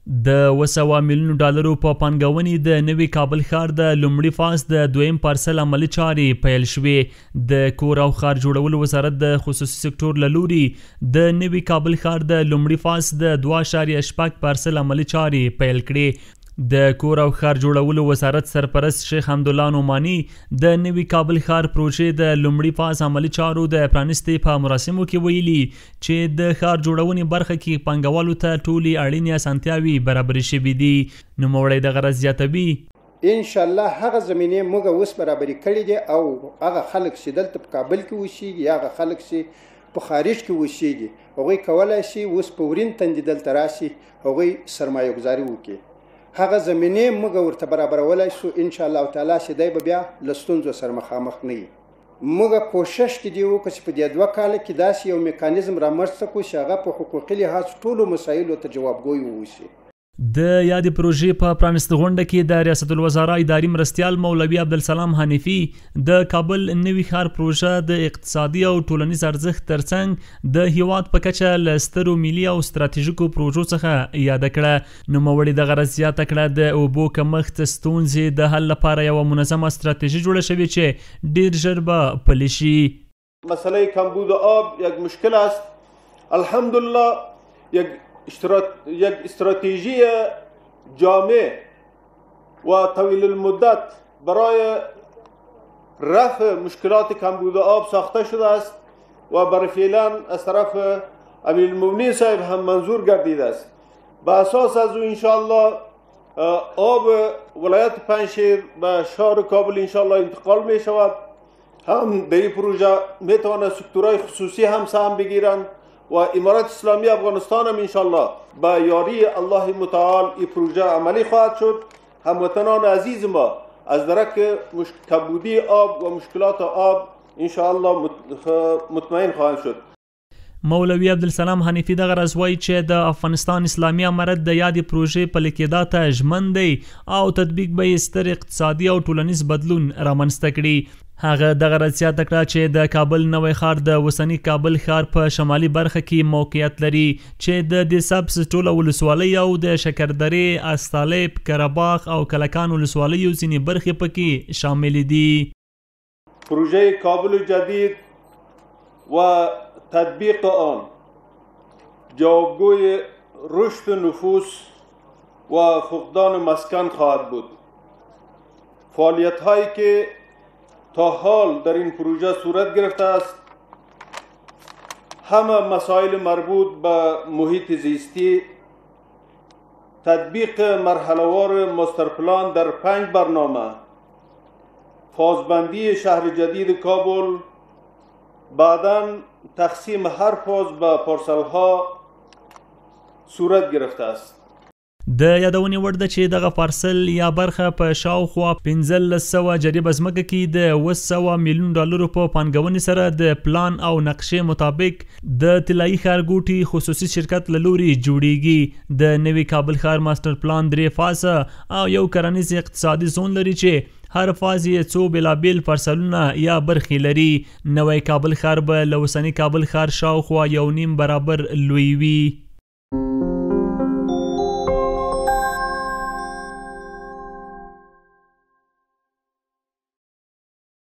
د 200 میلیونو ډالرو په پانګونې د نوي کابل ښار د لومړي فاز د دویم پارسل عملي چارې پیل شوې. د کور او ښار جوړولو وزارت د خصوصي سکتور له لوري د نوي کابل ښار د لومړي فاز د 2.8 پارسل عملي چارې پیل کړې. د کور او ښار جوړولو وزارت سرپرست شیخ حمدالله نعماني د نوي کابل ښار پروژې د لومړي فاز عملي چارو د پرانستې په مراسمو کې ویلي چې د ښار جوړونې برخه کې پانګوالو ته ټولې اړینې اسانتیاوې برابرې شوي دي. نوموړی دغه راز زیاتوي ان شاء الله هغه زمینې موږ اوس برابرې کړې دي او هغه خلک چې دلته په کابل کې اوسېږي هغه خلک چې په خارج کې اوسېږي هغوی کولی شي اوس په ورین تندي دلته راشي هغوی سرمایه ګزاري وکړي. هغه زمینې موږ ورته برابرولای شو ان شاء الله تعالی چې دی به بیا له ستونزو سره مخامخ نه وي. موږ کوشش کې دی وکړو چې په دې 2 کاله کې داسې یو میکانیزم رامنځته کړو چې هغه په حقوقي لحاظ ټولو مسایلو ته جوابګوی واوسي. د یادې پروژې په پرانست غونډه کې د ریاست الوزرا اداري مرستیال مولوي عبدالسلام حنیفي د کابل نوي ښار پروژه د اقتصادي او ټولنیز ارزښت ترڅنګ د هیواد په کچه له سترو ملي او ستراتیژیکو پروژو څخه یاده کړه. نوموړي دغه راز زیاته کړه د اوبو کمښت ستونزې د حل لپاره یوه منظمه استراتیژي جوړه شوې چې ډیر ژر به پلي شي. مسئله کمبود آب یک مشکل است. الحمدلله یک استراتژی جامع و طویل المدت برای رفع مشکلات کمبود آب ساخته شده است و برای فعلا از طرف امیرالمؤمنین صاحب هم منظور گردیده است. به اساس از او انشاءالله آب ولایت پنجشیر به شهر کابل انشاءالله انتقال می شود. هم به این پروژه می تواند سکتورهای خصوصی هم سهم بگیرند و امارات اسلامی افغانستان هم انشاءالله با یاری الله متعال این پروژه عملی خواهد شد. هموطنان عزیز ما از درک کمبودی آب و مشکلات آب انشاءالله مطمئن خواهند شد. مولوي عبدالسلام حنیفي دغه راز وایي چې د افغانستان اسلامي امارت د یادې پروژې پلي کېدا ته ژمن دی او تطبیق به یې ستر اقتصادي او ټولنیز بدلون رامنځته کړي. هغه دغه راز زیاته کړه چې د کابل نوی ښار د اوسني کابل ښار په شمالي برخه کې موقعیت لري چې د دې سبز ټوله ولسوالۍ او د شکردرې، استالب، کرهباغ او کلکان ولسوالیو ځینې برخې پکې شامل دي. پروژه کابل جدید و تطبیق آن جوابگوی رشد نفوس و فقدان مسکن خواهد بود. فعالیت هایی که تا حال در این پروژه صورت گرفته است همه مسائل مربوط به محیط زیستی، تطبیق مرحله‌وار ماستر پلان در 5 برنامه، فازبندی شهر جدید کابل، بعداً تقسیم هر فاز به پارسل ها صورت گرفته است. د یادونې وړ ده چې دغه پارسل یا برخه په شاوخوا 1500 جریبه ځمکه کې د 200 میلیون ډالرو په پانګونې سره د پلان او نقشې مطابق د طلایي ښارګوټي خصوصي شرکت له لوري جوړیږي. د نوي کابل ښار ماستر پلان 3 فازه او یو کرنیز اقتصادي زون لري چې هر فاز یې څو بېلابېل پارسلونه یا برخې لري. نوی کابل ښار به له اوسني کابل ښار شاوخوا 1.5 برابر لوی وي.